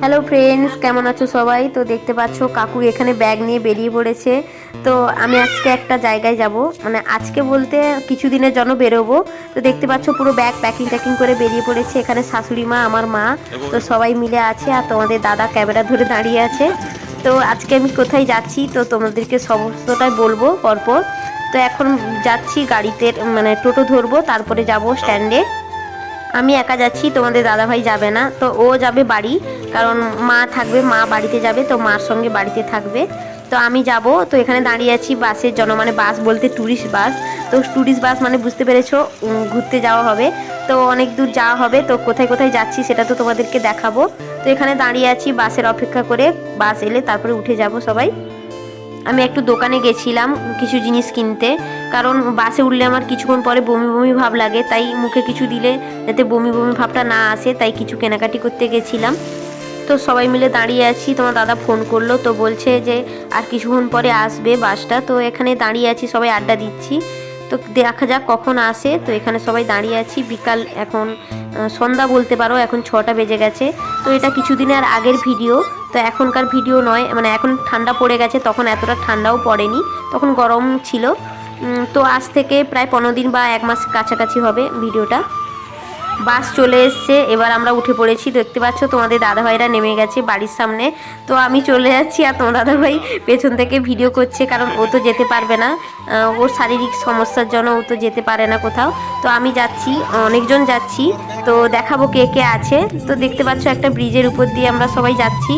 Hello friends, কেমন আছো সবাই? তো দেখতে পাচ্ছো কাকু এখানে ব্যাগ নিয়ে বেরিয়ে পড়েছে। তো আমি আজকে একটা জায়গায় যাব, মানে আজকে বলতে কিছুদিনের জন্য বেরোবো। তো দেখতে পাচ্ছো পুরো ব্যাগ প্যাকিং করে বেরিয়ে পড়েছে। এখানে শাশুড়ি মা, আমার মা, তো সবাই মিলে আছে। আর তোমাদের দাদা ক্যামেরা ধরে দাঁড়িয়ে আছে। তো আজকে আমি কোথায় যাচ্ছি তো তোমাদেরকে সমস্তটাই বলবো পরপর। তো এখন যাচ্ছি গাড়িতে, মানে টোটো ধরবো, তারপরে যাব স্ট্যান্ডে। আমি একা যাচ্ছি, তোমাদের দাদাভাই যাবে না। তো ও যাবে বাড়ি, কারণ মা থাকবে, মা বাড়িতে যাবে, তো মার সঙ্গে বাড়িতে থাকবে। তো আমি যাব। তো এখানে দাঁড়িয়ে আছি বাসের জন্য, মানে বাস বলতে ট্যুরিস্ট বাস। তো ট্যুরিস্ট বাস মানে বুঝতে পেরেছো, ঘুরতে যাওয়া হবে। তো অনেক দূর যাওয়া হবে, তো কোথায় কোথায় যাচ্ছি সেটা তো তোমাদেরকে দেখাবো। তো এখানে দাঁড়িয়ে আছি বাসের অপেক্ষা করে, বাস এলে তারপরে উঠে যাব সবাই। আমি একটু দোকানে গেছিলাম কিছু জিনিস কিনতে, কারণ বাসে উঠলে আমার কিছুক্ষণ পরে বমি বমি ভাব লাগে, তাই মুখে কিছু দিলে যাতে বমি বমি ভাবটা না আসে, তাই কিছু কেনাকাটি করতে গেছিলাম। তো সবাই মিলে দাঁড়িয়ে আছি, তোমার দাদা ফোন করলো, তো বলছে যে আর কিছুক্ষণ পরে আসবে বাসটা। তো এখানে দাঁড়িয়ে আছি, সবাই আড্ডা দিচ্ছি। তো দেখা যাক কখন আসে। তো এখানে সবাই দাঁড়িয়ে আছি, বিকাল এখন সন্ধ্যা বলতে পারো, এখন 6টা বেজে গেছে। তো এটা কিছুদিনের আগের ভিডিও, তো এখনকার ভিডিও নয়। মানে এখন ঠান্ডা পড়ে গেছে, তখন এতটা ঠান্ডাও পড়েনি, তখন গরম ছিল। তো আজ থেকে প্রায় 15 দিন বা 1 মাস কাছাকাছি হবে ভিডিওটা। বাস চলে এসছে, এবার আমরা উঠে পড়েছি। দেখতে পাচ্ছ তোমাদের দাদাভাইরা নেমে গেছে বাড়ির সামনে। তো আমি চলে যাচ্ছি, আর তোমার দাদাভাই পেছন থেকে ভিডিও করছে, কারণ ও তো যেতে পারবে না, ওর শারীরিক সমস্যার জন্য ও তো যেতে পারে না কোথাও। তো আমি যাচ্ছি, অনেকজন যাচ্ছি। তো দেখাবো কে কে আছে। তো দেখতে পাচ্ছ একটা ব্রিজের উপর দিয়ে আমরা সবাই যাচ্ছি।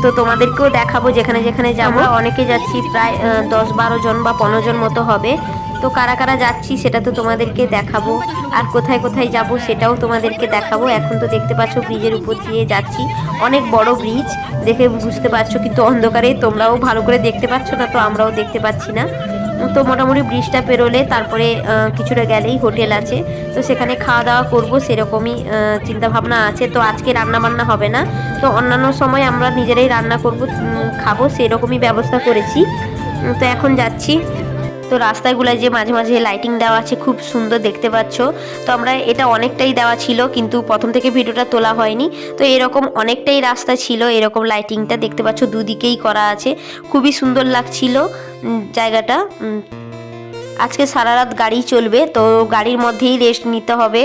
তো তোমাদেরকেও দেখাবো যেখানে যেখানে যাবো। অনেকে যাচ্ছি, প্রায় 10-12 জন বা 15 জন মতো হবে। তো কারা কারা যাচ্ছি সেটা তো তোমাদেরকে দেখাবো, আর কোথায় কোথায় যাব সেটাও তোমাদেরকে দেখাবো। এখন তো দেখতে পাচ্ছ ব্রিজের উপর দিয়ে যাচ্ছি, অনেক বড় ব্রিজ, দেখে বুঝতে পারছো, কিন্তু অন্ধকারে তোমরাও ভালো করে দেখতে পাচ্ছ না, তো আমরাও দেখতে পাচ্ছি না। তো মোটামুটি ব্রিজটা পেরোলে তারপরে কিছুটা গেলেই হোটেল আছে, তো সেখানে খাওয়া দাওয়া করবো, সেরকমই চিন্তা ভাবনা আছে। তো আজকে রান্না বান্না হবে না, তো অন্যান্য সময় আমরা নিজেরাই রান্না করবো, খাবো, সেরকমই ব্যবস্থা করেছি। তো এখন যাচ্ছি। তো রাস্তাগুলোয় যে মাঝে মাঝে লাইটিং দেওয়া আছে, খুব সুন্দর দেখতে পাচ্ছ। তো আমরা এটা অনেকটাই দেওয়া ছিল, কিন্তু প্রথম থেকে ভিডিওটা তোলা হয়নি। তো এরকম অনেকটাই রাস্তা ছিল, এরকম লাইটিংটা দেখতে পাচ্ছ দুদিকেই করা আছে, খুবই সুন্দর লাগছিল জায়গাটা। আজকে সারা রাত গাড়ি চলবে, তো গাড়ির মধ্যেই রেস্ট নিতে হবে,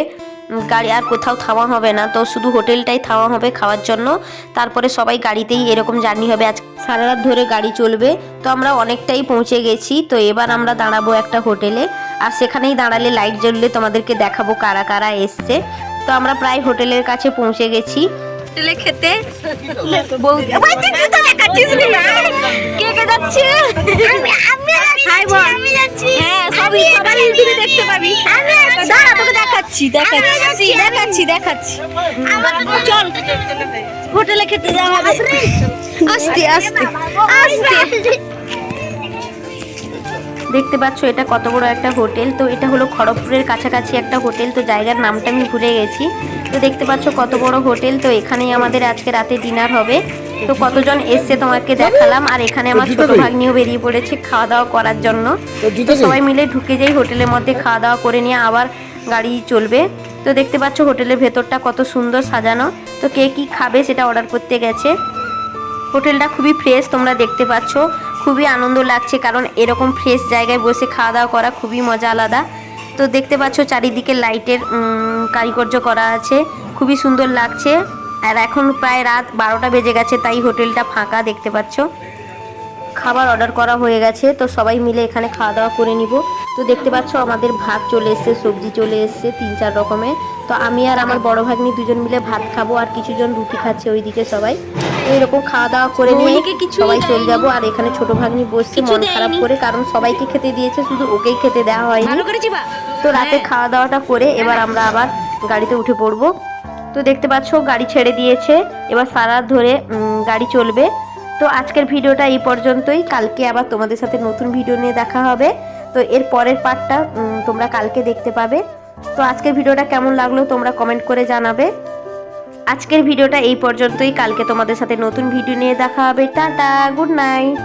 গাড়ি আর কোথাও থামা হবে না। তো শুধু হোটেলটাই থামা হবে খাওয়ার জন্য, তারপরে সবাই গাড়িতেই এরকম জার্নি হবে। আজ সারা রাত ধরে গাড়ি চলবে। তো আমরা অনেকটাই পৌঁছে গেছি। তো এবার আমরা দাঁড়াবো একটা হোটেলে, আর সেখানেই দাঁড়ালে লাইট জ্বললে তোমাদেরকে দেখাবো কারা কারা এসছে। তো আমরা প্রায় হোটেলের কাছে পৌঁছে গেছি। হোটেলে খেতে চল, হোটেলে খেতে যাওয়া হবে। আস্তে আস্তে আস্তে। দেখতে পাচ্ছ এটা কত বড় একটা হোটেল। তো এটা হলো খড়গপুরের কাছাকাছি একটা হোটেল, তো জায়গার নামটা আমি ভুলে গেছি। তো দেখতে পাচ্ছ কত বড় হোটেল। তো এখানেই আমাদের আজকে রাতে ডিনার হবে। তো কতজন এসছে তোমাকে দেখালাম, আর এখানে আমার ছোট ভাগ্নিও বেরিয়ে পড়েছে খাওয়া দাওয়া করার জন্য। তো সবাই মিলে ঢুকে যাই হোটেলের মধ্যে, খাওয়া দাওয়া করে নিয়ে আবার গাড়ি চলবে। তো দেখতে পাচ্ছ হোটেলের ভেতরটা কত সুন্দর সাজানো। তো কে কি খাবে সেটা অর্ডার করতে গেছে। হোটেলটা খুবই ফ্রেশ, তোমরা দেখতে পাচ্ছ, খুবই আনন্দ লাগছে, কারণ এরকম ফ্রেশ জায়গায় বসে খাওয়া দাওয়া করা খুবই মজা আলাদা। তো দেখতে পাচ্ছ চারিদিকে লাইটের কারুকার্য করা আছে, খুবই সুন্দর লাগছে। আর এখন প্রায় রাত 12টা বেজে গেছে, তাই হোটেলটা ফাঁকা দেখতে পাচ্ছ। খাবার অর্ডার করা হয়ে গেছে, তো সবাই মিলে এখানে খাওয়া দাওয়া করে নিব। তো দেখতে পাচ্ছ আমাদের ভাত চলে এসছে, সবজি চলে এসছে 3-4 রকমের। তো আমি আর আমার বড় ভাগ্নি দুজন মিলে ভাত খাবো, আর কিছুজন রুটি খাচ্ছে ওইদিকে সবাই। তো এরকম খাওয়া দাওয়া করে নিয়ে সবাই চলে যাবো। আর এখানে ছোট ভাগ্নি বসছে মন খারাপ করে, কারণ সবাইকে খেতে দিয়েছে, শুধু ওকেই খেতে দেওয়া হয়নি। তো রাতে খাওয়া দাওয়াটা করে এবার আমরা আবার গাড়িতে উঠে পড়বো। তো দেখতে পাচ্ছ গাড়ি ছেড়ে দিয়েছে, এবার সারা রাত ধরে গাড়ি চলবে। তো আজকের ভিডিওটা এই পর্যন্তই, কালকে আবার তোমাদের সাথে নতুন ভিডিও নিয়ে দেখা হবে। তো এর পরের পার্টটা তোমরা কালকে দেখতে পাবে। তো আজকের ভিডিওটা কেমন লাগলো তোমরা কমেন্ট করে জানাবে। আজকের ভিডিওটা এই পর্যন্তই, কালকে তোমাদের সাথে নতুন ভিডিও নিয়ে দেখা হবে। Tata, good night.